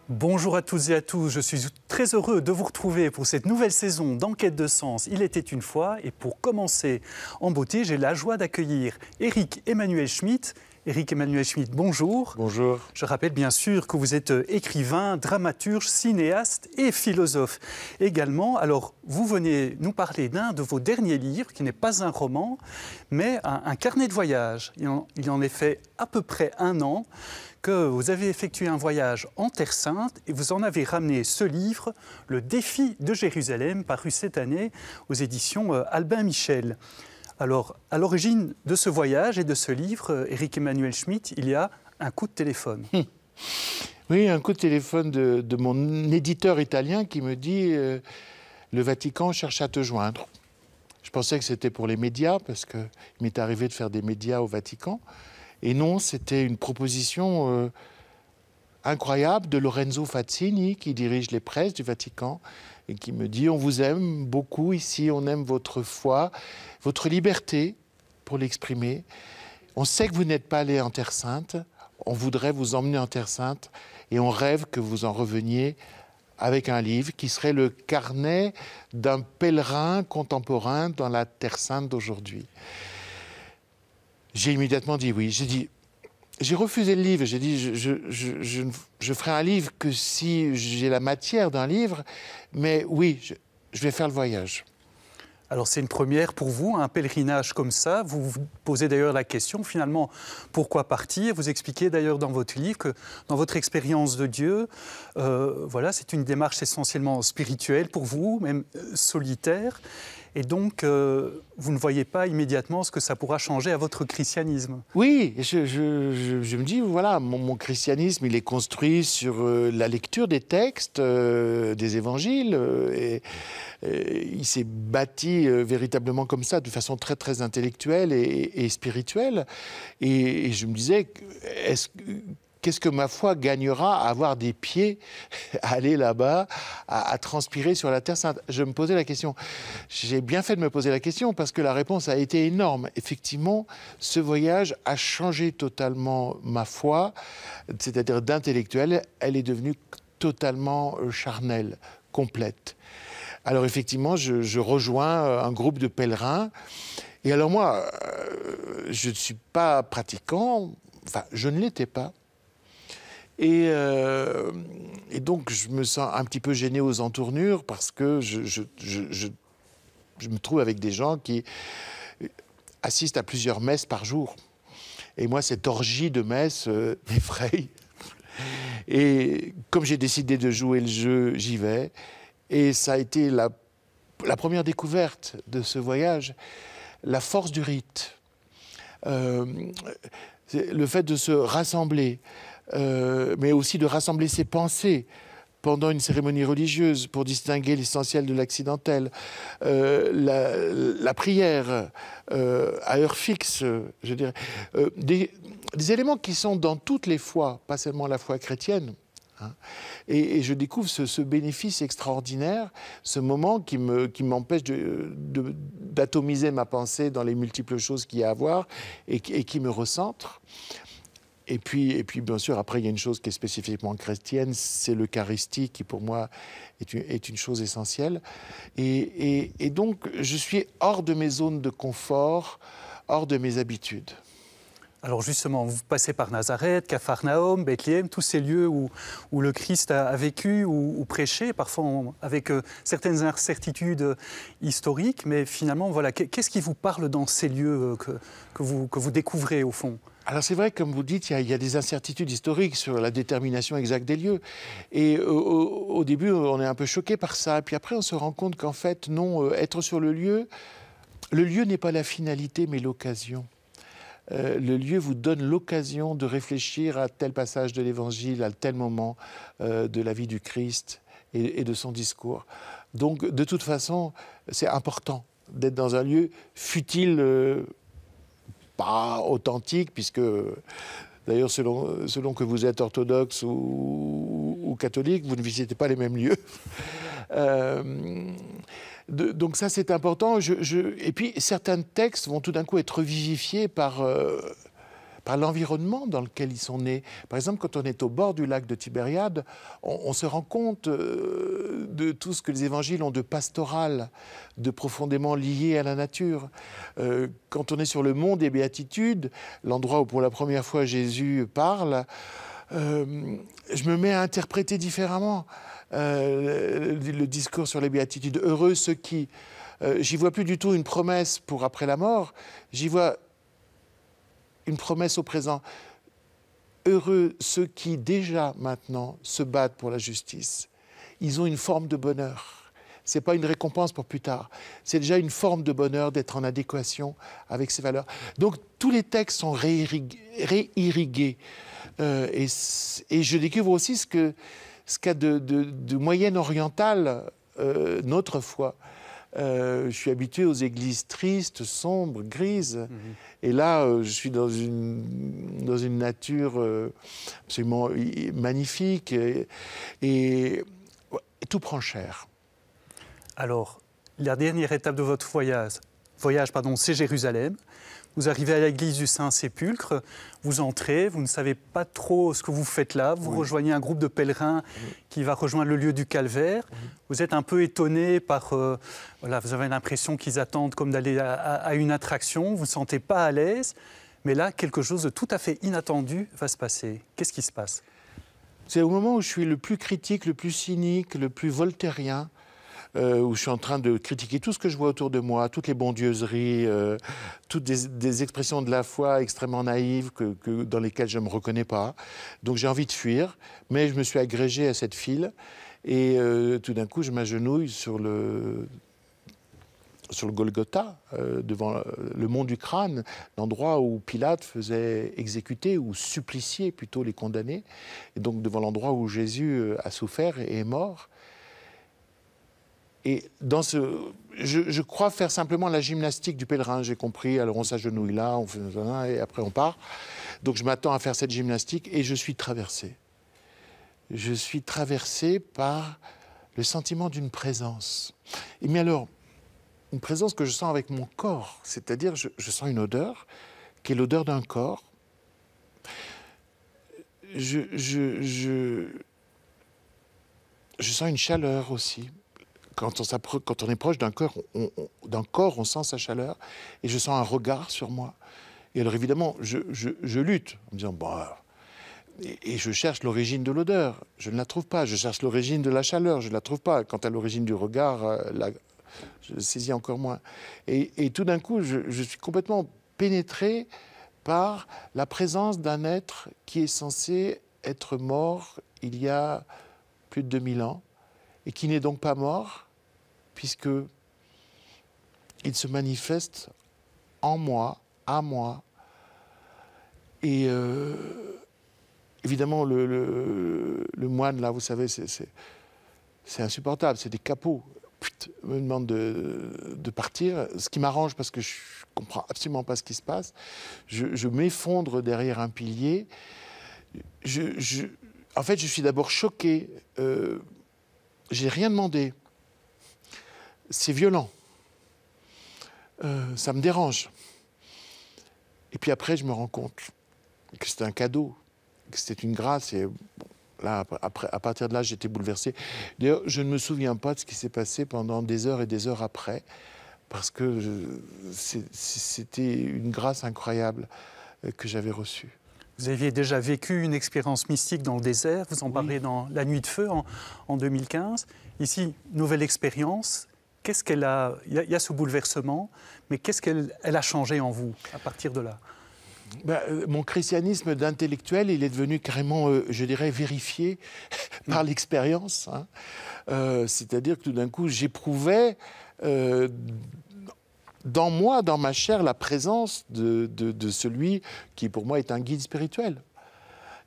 Bonjour à toutes et à tous, je suis très heureux de vous retrouver pour cette nouvelle saison d'Enquête de sens. Il était une fois, et pour commencer en beauté, j'ai la joie d'accueillir Éric Emmanuel Schmitt. Éric Emmanuel Schmitt, bonjour. Bonjour. Je rappelle bien sûr que vous êtes écrivain, dramaturge, cinéaste et philosophe également. Alors, vous venez nous parler d'un de vos derniers livres, qui n'est pas un roman, mais un carnet de voyage. Il en est fait à peu près 1 an que vous avez effectué un voyage en Terre Sainte et vous en avez ramené ce livre, Le défi de Jérusalem, paru cette année aux éditions Albin Michel. Alors, à l'origine de ce voyage et de ce livre, Éric Emmanuel Schmitt, il y a un coup de téléphone. Oui, un coup de téléphone de mon éditeur italien qui me dit le Vatican cherche à te joindre. Je pensais que c'était pour les médias, parce qu'il m'est arrivé de faire des médias au Vatican. Et non, c'était une proposition incroyable de Lorenzo Fazzini, qui dirige les presses du Vatican, et qui me dit « On vous aime beaucoup ici, on aime votre foi, votre liberté pour l'exprimer. On sait que vous n'êtes pas allé en Terre Sainte, on voudrait vous emmener en Terre Sainte, et on rêve que vous en reveniez avec un livre qui serait le carnet d'un pèlerin contemporain dans la Terre Sainte d'aujourd'hui. » J'ai immédiatement dit oui. J'ai refusé le livre. J'ai dit je ferai un livre que si j'ai la matière d'un livre, mais oui, je vais faire le voyage. Alors c'est une première pour vous, un pèlerinage comme ça. Vous vous posez d'ailleurs la question, finalement, pourquoi partir? Vous expliquez d'ailleurs dans votre livre que dans votre expérience de Dieu, voilà, c'est une démarche essentiellement spirituelle pour vous, même solitaire. Et donc, vous ne voyez pas immédiatement ce que ça pourra changer à votre christianisme. Oui, je me dis, voilà, mon christianisme, il est construit sur la lecture des textes, des évangiles, et il s'est bâti véritablement comme ça, de façon très, très intellectuelle et spirituelle. Et je me disais, qu'est-ce que ma foi gagnera à avoir des pieds, à aller là-bas, à transpirer sur la Terre Sainte? Je me posais la question. J'ai bien fait de me poser la question parce que la réponse a été énorme. Effectivement, ce voyage a changé totalement ma foi, c'est-à-dire d'intellectuelle, elle est devenue totalement charnelle, complète. Alors effectivement, je rejoins un groupe de pèlerins. Et alors moi, je ne suis pas pratiquant, enfin, je ne l'étais pas. Et donc, je me sens un petit peu gêné aux entournures parce que je me trouve avec des gens qui assistent à plusieurs messes par jour. Et moi, cette orgie de messes m'effraie. Et comme j'ai décidé de jouer le jeu, j'y vais. Et ça a été la première découverte de ce voyage, la force du rite, le fait de se rassembler, mais aussi de rassembler ses pensées pendant une cérémonie religieuse pour distinguer l'essentiel de l'accidentel, la prière à heure fixe, je dirais, des éléments qui sont dans toutes les foi, pas seulement la foi chrétienne. Hein. Et je découvre ce bénéfice extraordinaire, ce moment qui m'empêche d'atomiser ma pensée dans les multiples choses qu'il y a à voir et qui me recentre. Et puis, bien sûr, après, il y a une chose qui est spécifiquement chrétienne, c'est l'Eucharistie, qui pour moi est une chose essentielle. Et donc, je suis hors de mes zones de confort, hors de mes habitudes. Alors justement, vous passez par Nazareth, Capharnaüm, Bethléem, tous ces lieux où le Christ a vécu ou prêché, parfois avec certaines incertitudes historiques, mais finalement, voilà, qu'est-ce qui vous parle dans ces lieux que vous découvrez au fond ? Alors c'est vrai, comme vous dites, il y a des incertitudes historiques sur la détermination exacte des lieux. Et au début, on est un peu choqué par ça. Et puis après, on se rend compte qu'en fait, non, être sur le lieu n'est pas la finalité, mais l'occasion. Le lieu vous donne l'occasion de réfléchir à tel passage de l'Évangile, à tel moment de la vie du Christ et de son discours. Donc, de toute façon, c'est important d'être dans un lieu, fût-il pas authentique, puisque D'ailleurs, selon que vous êtes orthodoxe ou catholique, vous ne visitez pas les mêmes lieux. Donc ça, c'est important. Et puis, certains textes vont tout d'un coup être vivifiés par l'environnement dans lequel ils sont nés. Par exemple, quand on est au bord du lac de Tibériade, on se rend compte de tout ce que les évangiles ont de pastoral, de profondément lié à la nature. Quand on est sur le mont des Béatitudes, l'endroit où pour la première fois Jésus parle, je me mets à interpréter différemment le discours sur les Béatitudes. Heureux ceux qui... j'y vois plus du tout une promesse pour après la mort, j'y vois une promesse au présent. Heureux ceux qui, déjà maintenant, se battent pour la justice. Ils ont une forme de bonheur. Ce n'est pas une récompense pour plus tard. C'est déjà une forme de bonheur d'être en adéquation avec ces valeurs. Donc, tous les textes sont réirrigués. Et je découvre aussi ce qu'a de moyen-oriental notre foi. Je suis habitué aux églises tristes, sombres, grises. Et là, je suis dans une nature absolument magnifique. Et tout prend cher. Alors, la dernière étape de votre voyage, c'est Jérusalem. Vous arrivez à l'église du Saint-Sépulcre, vous entrez, vous ne savez pas trop ce que vous faites là, vous rejoignez un groupe de pèlerins qui va rejoindre le lieu du calvaire. Vous êtes un peu étonné par... voilà, vous avez l'impression qu'ils attendent comme d'aller à une attraction, vous ne vous sentez pas à l'aise, mais là, quelque chose de tout à fait inattendu va se passer. Qu'est-ce qui se passe? C'est au moment où je suis le plus critique, le plus cynique, le plus voltairien, où je suis en train de critiquer tout ce que je vois autour de moi, toutes les bondieuseries, toutes des expressions de la foi extrêmement naïves dans lesquelles je ne me reconnais pas. Donc j'ai envie de fuir, mais je me suis agrégé à cette file et tout d'un coup je m'agenouille sur le Golgotha, devant le mont du crâne, l'endroit où Pilate faisait exécuter ou supplicier plutôt les condamnés, et donc devant l'endroit où Jésus a souffert et est mort. Et je crois faire simplement la gymnastique du pèlerin, j'ai compris. Alors on s'agenouille là, on fait et après on part. Donc je m'attends à faire cette gymnastique et je suis traversé. Je suis traversé par le sentiment d'une présence. Et mais alors, une présence que je sens avec mon corps, c'est-à-dire je sens une odeur qui est l'odeur d'un corps. Je sens une chaleur aussi. Quand on est proche d'un corps, on sent sa chaleur. Et je sens un regard sur moi. Et alors évidemment, je lutte en me disant, bah, et je cherche l'origine de l'odeur. Je ne la trouve pas. Je cherche l'origine de la chaleur. Je ne la trouve pas. Quant à l'origine du regard, je saisis encore moins. Et tout d'un coup, je suis complètement pénétré par la présence d'un être qui est censé être mort il y a plus de 2000 ans et qui n'est donc pas mort, puisque il se manifeste en moi, à moi. Et évidemment, le moine, là, vous savez, c'est insupportable, c'est des capots. Putain, me demande de partir, ce qui m'arrange parce que je ne comprends absolument pas ce qui se passe. Je m'effondre derrière un pilier. En fait, je suis d'abord choqué. J'ai rien demandé. C'est violent. Ça me dérange. Et puis après, je me rends compte que c'était un cadeau, que c'était une grâce. Et bon, là, à partir de là, j'étais bouleversé. D'ailleurs, je ne me souviens pas de ce qui s'est passé pendant des heures et des heures après, parce que c'était une grâce incroyable que j'avais reçue. Vous aviez déjà vécu une expérience mystique dans le désert, vous en parlez dans La Nuit de Feu en 2015. Ici, nouvelle expérience. Qu'est-ce qu'elle a... Il y a ce bouleversement, mais qu'est-ce qu'elle a changé en vous à partir de là? Mon christianisme d'intellectuel, il est devenu carrément, je dirais, vérifié par l'expérience. Hein. C'est-à-dire que tout d'un coup, j'éprouvais dans moi, dans ma chair, la présence de celui qui, pour moi, est un guide spirituel.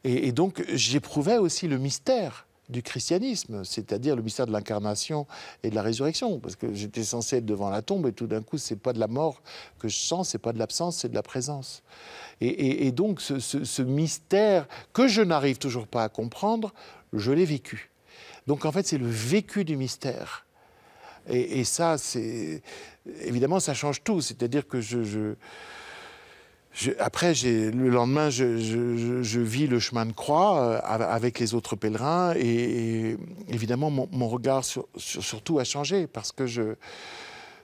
Et donc, j'éprouvais aussi le mystère du christianisme, c'est-à-dire le mystère de l'incarnation et de la résurrection, parce que j'étais censé être devant la tombe et tout d'un coup, c'est pas de la mort que je sens, c'est pas de l'absence, c'est de la présence. Et donc, ce mystère que je n'arrive toujours pas à comprendre, je l'ai vécu. Donc, en fait, c'est le vécu du mystère. Et ça, c'est... Évidemment, ça change tout. C'est-à-dire que après, le lendemain, je vis le chemin de croix avec les autres pèlerins. Et évidemment, mon regard sur tout a changé. Parce que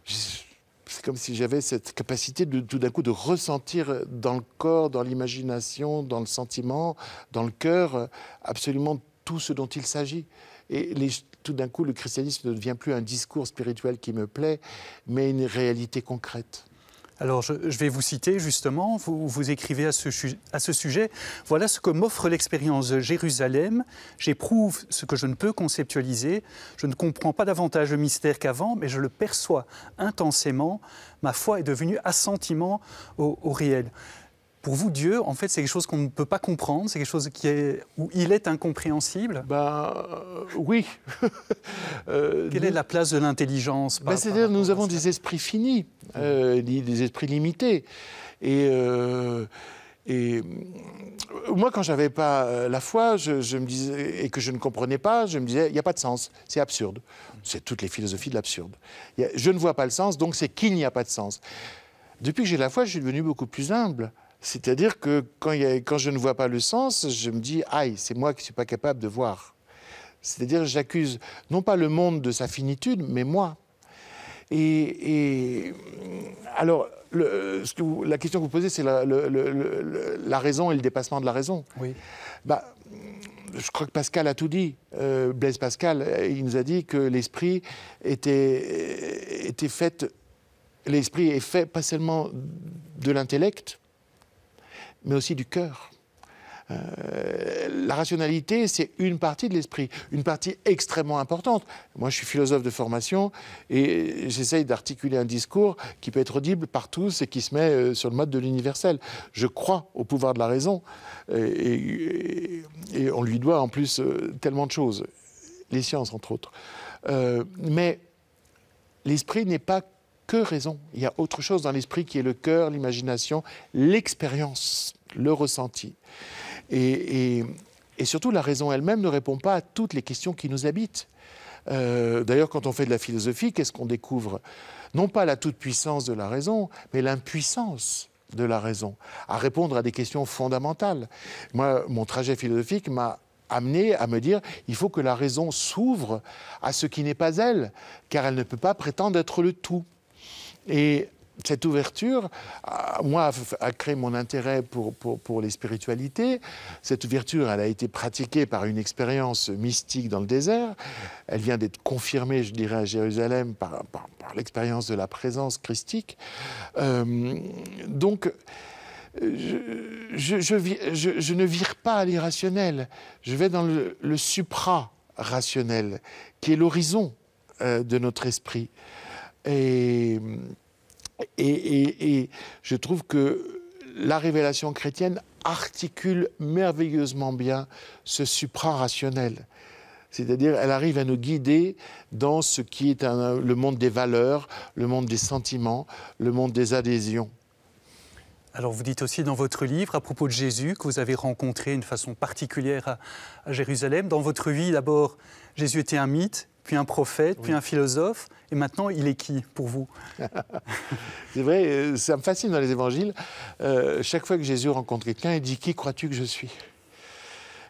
c'est comme si j'avais cette capacité tout d'un coup de ressentir dans le corps, dans l'imagination, dans le sentiment, dans le cœur, absolument tout ce dont il s'agit. Et tout d'un coup, le christianisme ne devient plus un discours spirituel qui me plaît, mais une réalité concrète. Alors, je vais vous citer justement, vous écrivez à ce sujet, « Voilà ce que m'offre l'expérience de Jérusalem. J'éprouve ce que je ne peux conceptualiser. Je ne comprends pas davantage le mystère qu'avant, mais je le perçois intensément. Ma foi est devenue assentiment au réel. » Pour vous, Dieu, en fait, c'est quelque chose qu'on ne peut pas comprendre, c'est quelque chose où il est incompréhensible. Oui. Quelle est la place de l'intelligence c'est-à-dire nous avons des esprits finis, des esprits limités. Et moi, quand je n'avais pas la foi, je me disais, et que je ne comprenais pas, je me disais, il n'y a pas de sens, c'est absurde. C'est toutes les philosophies de l'absurde. Je ne vois pas le sens, donc c'est qu'il n'y a pas de sens. Depuis que j'ai la foi, je suis devenu beaucoup plus humble. C'est-à-dire que quand je ne vois pas le sens, je me dis « aïe, c'est moi qui ne suis pas capable de voir ». C'est-à-dire que j'accuse non pas le monde de sa finitude, mais moi. Alors, la question que vous posez, c'est la raison et le dépassement de la raison. Oui. Je crois que Pascal a tout dit. Blaise Pascal, il nous a dit que l'esprit était fait... L'esprit est fait pas seulement de l'intellect, mais aussi du cœur. La rationalité, c'est une partie de l'esprit, une partie extrêmement importante. Moi, je suis philosophe de formation et j'essaye d'articuler un discours qui peut être audible par tous et qui se met sur le mode de l'universel. Je crois au pouvoir de la raison et on lui doit en plus tellement de choses, les sciences entre autres. Mais l'esprit n'est pas que raison. Il y a autre chose dans l'esprit qui est le cœur, l'imagination, l'expérience, le ressenti. Et surtout, la raison elle-même ne répond pas à toutes les questions qui nous habitent. D'ailleurs, quand on fait de la philosophie, qu'est-ce qu'on découvre? Non pas la toute-puissance de la raison, mais l'impuissance de la raison à répondre à des questions fondamentales. Moi, mon trajet philosophique m'a amené à me dire il faut que la raison s'ouvre à ce qui n'est pas elle, car elle ne peut pas prétendre être le tout. Et cette ouverture, moi, a créé mon intérêt pour les spiritualités. Cette ouverture, elle a été pratiquée par une expérience mystique dans le désert. Elle vient d'être confirmée, je dirais, à Jérusalem par l'expérience de la présence christique. Donc, je ne vire pas à l'irrationnel. Je vais dans le supra-rationnel, qui est l'horizon de notre esprit. Et je trouve que la révélation chrétienne articule merveilleusement bien ce supra-rationnel. C'est-à-dire, elle arrive à nous guider dans ce qui est le monde des valeurs, le monde des sentiments, le monde des adhésions. Alors, vous dites aussi dans votre livre, à propos de Jésus, que vous avez rencontré d'une façon particulière à Jérusalem. Dans votre vie, d'abord, Jésus était un mythe, puis un prophète, puis un philosophe, et maintenant, il est qui pour vous? C'est vrai, ça me fascine dans les évangiles. Chaque fois que Jésus rencontre quelqu'un, il dit « Qui crois-tu que je suis ?»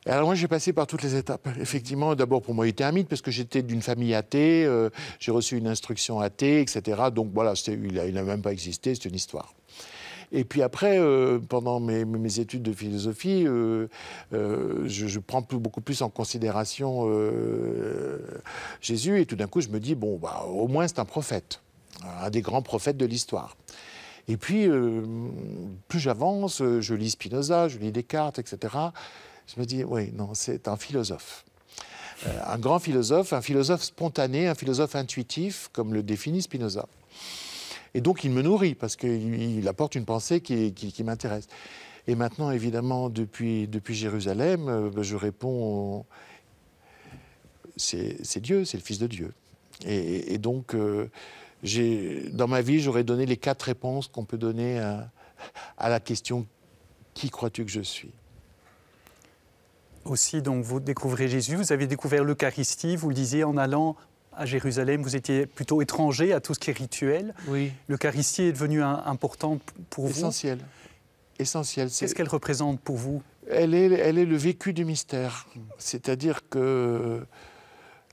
Et alors moi, j'ai passé par toutes les étapes. Effectivement, d'abord, pour moi, il était un mythe, parce que j'étais d'une famille athée, j'ai reçu une instruction athée, etc. Donc voilà, il n'a même pas existé, c'est une histoire. Et puis après, pendant mes études de philosophie, je prends beaucoup plus en considération Jésus. Et tout d'un coup, je me dis, bon, au moins c'est un prophète, un des grands prophètes de l'histoire. Et puis, plus j'avance, je lis Spinoza, je lis Descartes, etc. Je me dis, oui, non, c'est un philosophe. Un grand philosophe, un philosophe spontané, un philosophe intuitif, comme le définit Spinoza. Et donc, il me nourrit, parce qu'il apporte une pensée qui m'intéresse. Et maintenant, évidemment, depuis Jérusalem, je réponds c'est Dieu, c'est le Fils de Dieu. Et donc, dans ma vie, j'aurais donné les 4 réponses qu'on peut donner à la question « Qui crois-tu que je suis ?» Aussi, donc, vous découvrez Jésus, vous avez découvert l'Eucharistie, vous le disiez, en allant à Jérusalem, vous étiez plutôt étranger à tout ce qui est rituel. Oui. L'Eucharistie est devenue importante pour Essentiel. Essentiel. Qu'est-ce qu'elle représente pour vous? Elle est le vécu du mystère. C'est-à-dire que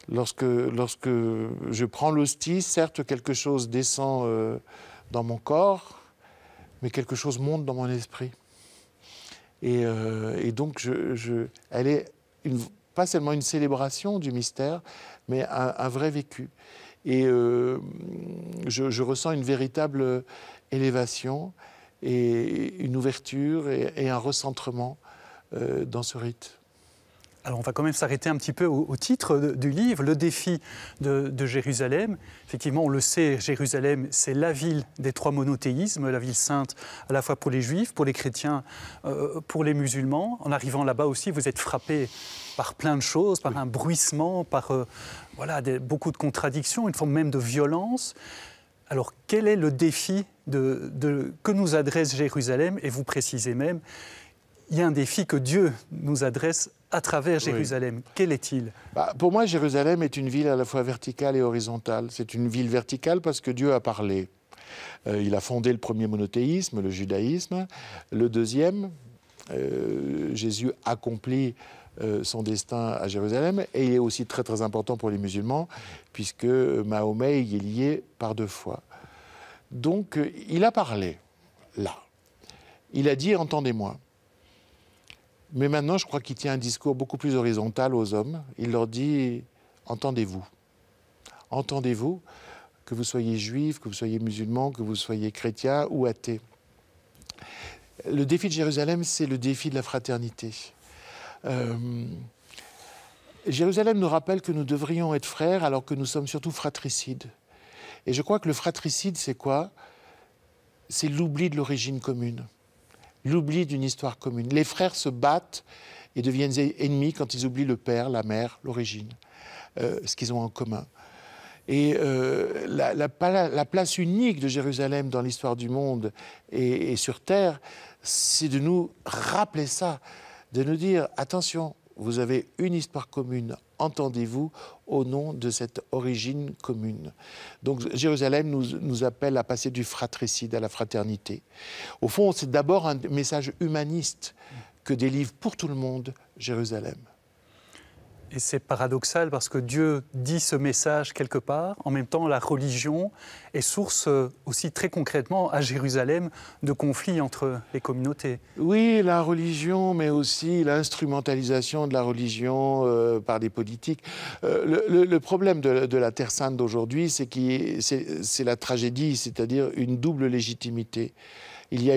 lorsque je prends l'hostie, certes, quelque chose descend dans mon corps, mais quelque chose monte dans mon esprit. Et donc, elle est pas seulement une célébration du mystère, mais un vrai vécu. Et je ressens une véritable élévation et une ouverture et un recentrement dans ce rite. Alors on va quand même s'arrêter un petit peu au titre du livre, le défi de Jérusalem. Effectivement, on le sait, Jérusalem, c'est la ville des 3 monothéismes, la ville sainte à la fois pour les Juifs, pour les chrétiens, pour les musulmans. En arrivant là-bas aussi, vous êtes frappé par plein de choses, par un bruissement, par beaucoup de contradictions, une forme même de violence. Alors quel est le défi que nous adresse Jérusalem? Et vous précisez même, il y a un défi que Dieu nous adresse à travers Jérusalem. Oui. Quel est-il? Pour moi, Jérusalem est une ville à la fois verticale et horizontale. C'est une ville verticale parce que Dieu a parlé. Il a fondé le premier monothéisme, le judaïsme. Le deuxième, Jésus accomplit son destin à Jérusalem. Et il est aussi très très important pour les musulmans, puisque Mahomet y est lié par 2 fois. Donc, il a parlé, là. Il a dit « Entendez-moi ». Mais maintenant, je crois qu'il tient un discours beaucoup plus horizontal aux hommes. Il leur dit « Entendez-vous. Entendez-vous, que vous soyez juif, que vous soyez musulman, que vous soyez chrétien ou athée. » Le défi de Jérusalem, c'est le défi de la fraternité. Jérusalem nous rappelle que nous devrions être frères alors que nous sommes surtout fratricides. Et je crois que le fratricide, c'est quoi? C'est l'oubli de l'origine commune. L'oubli d'une histoire commune. Les frères se battent et deviennent ennemis quand ils oublient le père, la mère, l'origine, ce qu'ils ont en commun. Et la place unique de Jérusalem dans l'histoire du monde et sur Terre, c'est de nous rappeler ça, de nous dire « Attention, vous avez une histoire commune, entendez-vous au nom de cette origine commune. » Donc Jérusalem nous appelle à passer du fratricide à la fraternité. Au fond, c'est d'abord un message humaniste que délivre pour tout le monde Jérusalem. Et c'est paradoxal parce que Dieu dit ce message quelque part. En même temps, la religion est source aussi très concrètement à Jérusalem de conflits entre les communautés. Oui, la religion, mais aussi l'instrumentalisation de la religion par des politiques. Le problème de la Terre sainte d'aujourd'hui, c'est la tragédie, c'est-à-dire une double légitimité. Il y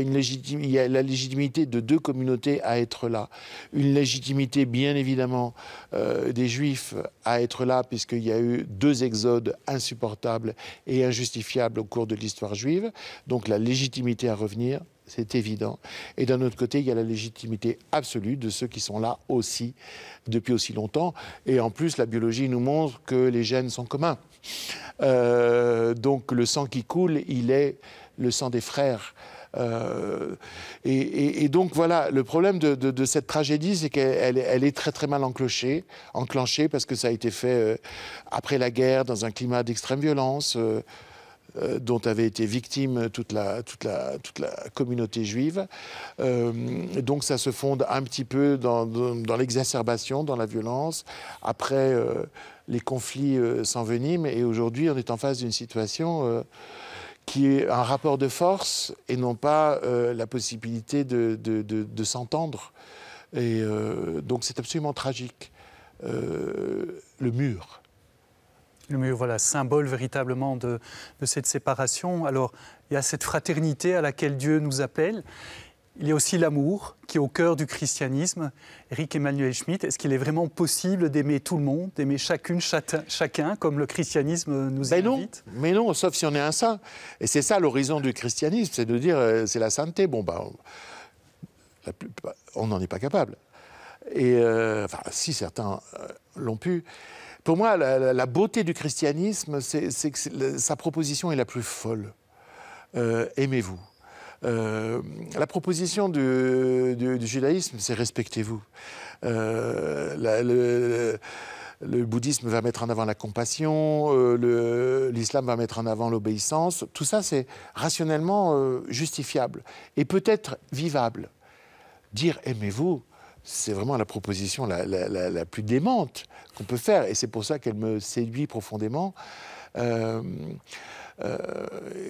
a la légitimité de 2 communautés à être là. Une légitimité, bien évidemment, des Juifs à être là, puisqu'il y a eu 2 exodes insupportables et injustifiables au cours de l'histoire juive. Donc la légitimité à revenir, c'est évident. Et d'un autre côté, il y a la légitimité absolue de ceux qui sont là aussi, depuis aussi longtemps. Et en plus, la biologie nous montre que les gènes sont communs. Donc le sang qui coule, il est le sang des frères. Et donc voilà, le problème de cette tragédie, c'est qu'elle est très très mal enclenchée parce que ça a été fait après la guerre, dans un climat d'extrême violence, dont avait été victime toute la communauté juive. Donc ça se fonde un petit peu dans l'exacerbation, dans la violence. Après, les conflits s'enveniment, et aujourd'hui, on est en face d'une situation qui est un rapport de force et non pas la possibilité de s'entendre. Et donc c'est absolument tragique. Le mur. Le mur, voilà, symbole véritablement de cette séparation. Alors, il y a cette fraternité à laquelle Dieu nous appelle. Il y a aussi l'amour qui est au cœur du christianisme. Éric Emmanuel Schmitt, est-ce qu'il est vraiment possible d'aimer tout le monde, d'aimer chacun, comme le christianisme nous invite? Mais non, sauf si on est un saint. Et c'est ça l'horizon du christianisme, c'est de dire c'est la sainteté. Bon, on n'en est pas capable. Et enfin, si certains l'ont pu. Pour moi, la beauté du christianisme, c'est que sa proposition est la plus folle. Aimez-vous. La proposition du judaïsme, c'est respectez-vous. Le bouddhisme va mettre en avant la compassion, l'islam va mettre en avant l'obéissance. Tout ça, c'est rationnellement justifiable et peut-être vivable. Dire aimez-vous, c'est vraiment la proposition la plus démente qu'on peut faire, et c'est pour ça qu'elle me séduit profondément.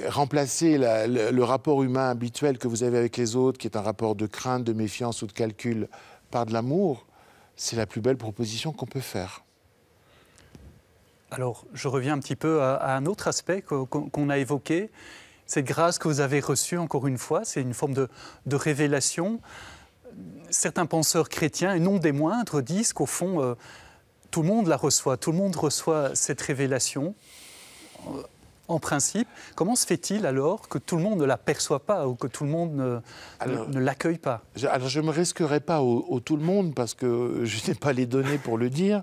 Remplacer le rapport humain habituel que vous avez avec les autres, qui est un rapport de crainte, de méfiance ou de calcul, par de l'amour, c'est la plus belle proposition qu'on peut faire. Alors, je reviens un petit peu à un autre aspect qu'on a évoqué. Cette grâce que vous avez reçue, encore une fois, c'est une forme de révélation. Certains penseurs chrétiens, et non des moindres, disent qu'au fond, tout le monde la reçoit. Tout le monde reçoit cette révélation, en principe. Comment se fait-il alors que tout le monde ne la perçoit pas ou que tout le monde ne l'accueille pas? Alors, je ne me risquerai pas au tout le monde parce que je n'ai pas les données pour le dire,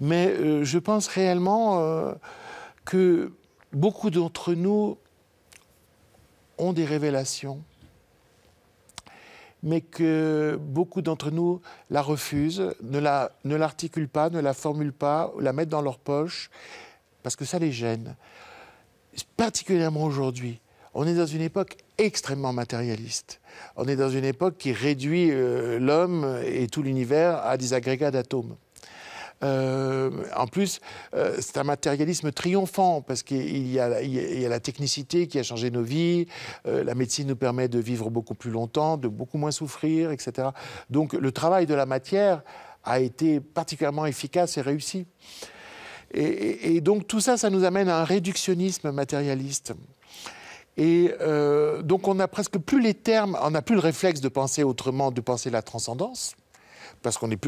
mais je pense réellement que beaucoup d'entre nous ont des révélations, mais que beaucoup d'entre nous la refusent, ne l'articulent pas, ne la formulent pas, la mettent dans leur poche, parce que ça les gêne. Particulièrement aujourd'hui, on est dans une époque extrêmement matérialiste. On est dans une époque qui réduit l'homme et tout l'univers à des agrégats d'atomes. En plus, c'est un matérialisme triomphant parce qu'il y a la technicité qui a changé nos vies, la médecine nous permet de vivre beaucoup plus longtemps, de beaucoup moins souffrir, etc. Donc le travail de la matière a été particulièrement efficace et réussi. Et donc tout ça, ça nous amène à un réductionnisme matérialiste. Et donc on n'a presque plus les termes, on n'a plus le réflexe de penser autrement, de penser la transcendance, parce qu'on est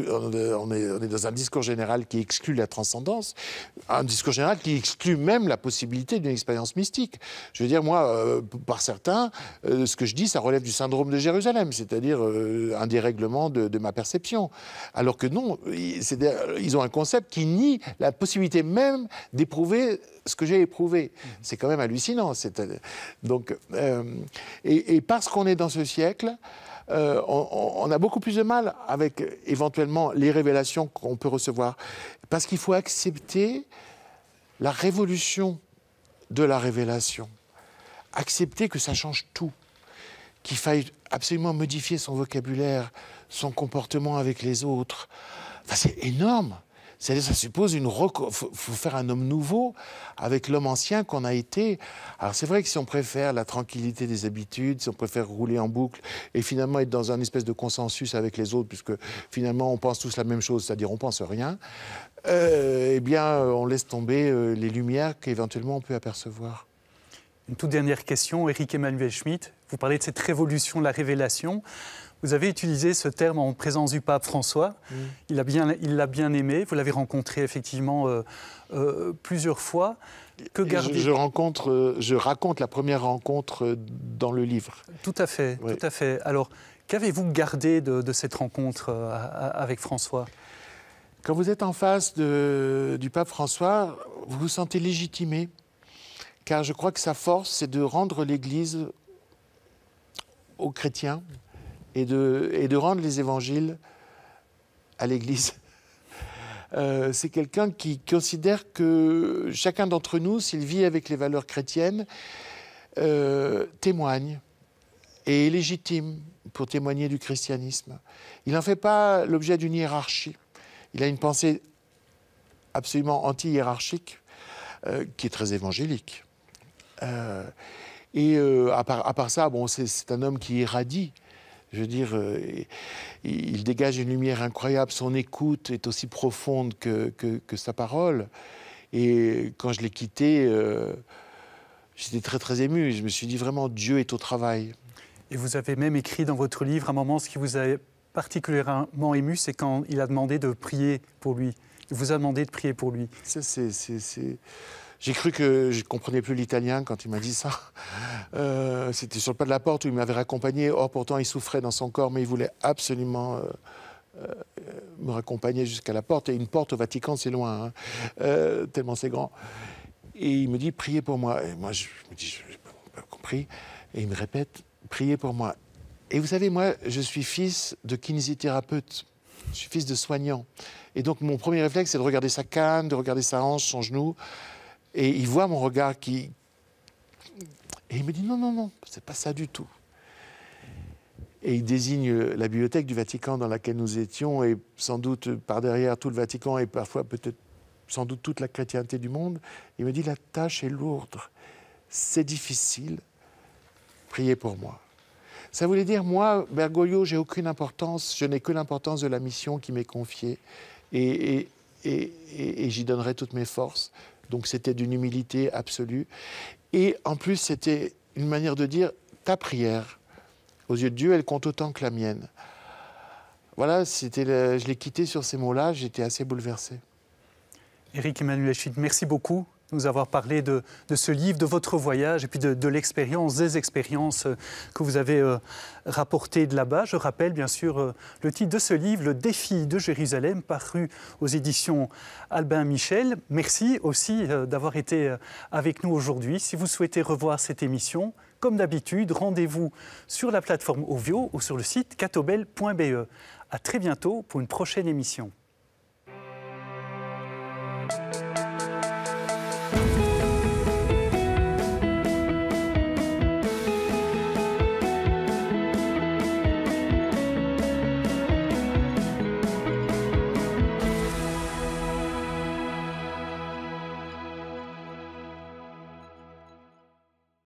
dans un discours général qui exclut la transcendance, un discours général qui exclut même la possibilité d'une expérience mystique. Je veux dire, moi, par certains, ce que je dis, ça relève du syndrome de Jérusalem, c'est-à-dire un dérèglement de ma perception. Alors que non, ils ont un concept qui nie la possibilité même d'éprouver ce que j'ai éprouvé. C'est quand même hallucinant. Donc, et parce qu'on est dans ce siècle, on a beaucoup plus de mal avec éventuellement les révélations qu'on peut recevoir. Parce qu'il faut accepter la révolution de la révélation. Accepter que ça change tout. Qu'il faille absolument modifier son vocabulaire, son comportement avec les autres. Enfin, c'est énorme. Ça suppose faut faire un homme nouveau avec l'homme ancien qu'on a été. Alors c'est vrai que si on préfère la tranquillité des habitudes, si on préfère rouler en boucle et finalement être dans un espèce de consensus avec les autres, puisque finalement on pense tous la même chose, c'est-à-dire on pense rien, eh bien on laisse tomber les lumières qu'éventuellement on peut apercevoir. Une toute dernière question, Éric Emmanuel Schmitt. Vous parlez de cette révolution de la révélation. Vous avez utilisé ce terme en présence du pape François. Il l'a bien aimé. Vous l'avez rencontré effectivement plusieurs fois. Je raconte la première rencontre dans le livre. Tout à fait, oui. Tout à fait. Alors, qu'avez-vous gardé de cette rencontre avec François? Quand vous êtes en face du pape François, vous vous sentez légitimé, car je crois que sa force, c'est de rendre l'Église aux chrétiens, et de rendre les évangiles à l'Église. C'est quelqu'un qui considère que chacun d'entre nous, s'il vit avec les valeurs chrétiennes, témoigne et est légitime pour témoigner du christianisme. Il n'en fait pas l'objet d'une hiérarchie. Il a une pensée absolument anti-hiérarchique qui est très évangélique. À part ça, bon, c'est un homme qui irradie. Je veux dire, il dégage une lumière incroyable. Son écoute est aussi profonde que sa parole. Et quand je l'ai quitté, j'étais très, très ému. Je me suis dit vraiment, Dieu est au travail. Et vous avez même écrit dans votre livre, à un moment, ce qui vous a particulièrement ému, c'est quand il a demandé de prier pour lui. Il vous a demandé de prier pour lui. J'ai cru que je ne comprenais plus l'italien quand il m'a dit ça. C'était sur le pas de la porte où il m'avait raccompagné. Or, pourtant, il souffrait dans son corps, mais il voulait absolument me raccompagnait jusqu'à la porte. Et une porte au Vatican, c'est loin, hein, tellement c'est grand. Et il me dit, priez pour moi. Et moi, je me dis, je n'ai pas compris. Et il me répète, priez pour moi. Et vous savez, moi, je suis fils de kinésithérapeute. Je suis fils de soignant. Et donc, mon premier réflexe, c'est de regarder sa canne, de regarder sa hanche, son genou. Et il voit mon regard qui... Et il me dit, non, non, non, c'est pas ça du tout. Et il désigne la bibliothèque du Vatican dans laquelle nous étions, et sans doute par derrière tout le Vatican, et parfois peut-être sans doute toute la chrétienté du monde. Il me dit, la tâche est lourde, c'est difficile, priez pour moi. Ça voulait dire, moi, Bergoglio, j'ai aucune importance, je n'ai que l'importance de la mission qui m'est confiée, et j'y donnerai toutes mes forces. Donc c'était d'une humilité absolue. Et en plus, c'était une manière de dire, ta prière, aux yeux de Dieu, elle compte autant que la mienne. Voilà, je l'ai quitté sur ces mots-là, j'étais assez bouleversé. Éric Emmanuel Schmitt, merci beaucoup de nous avoir parlé de ce livre, de votre voyage et puis de l'expérience, des expériences que vous avez rapportées de là-bas. Je rappelle bien sûr le titre de ce livre, Le défi de Jérusalem, paru aux éditions Albin Michel. Merci aussi d'avoir été avec nous aujourd'hui. Si vous souhaitez revoir cette émission, comme d'habitude, rendez-vous sur la plateforme Ovio ou sur le site catobel.be. À très bientôt pour une prochaine émission.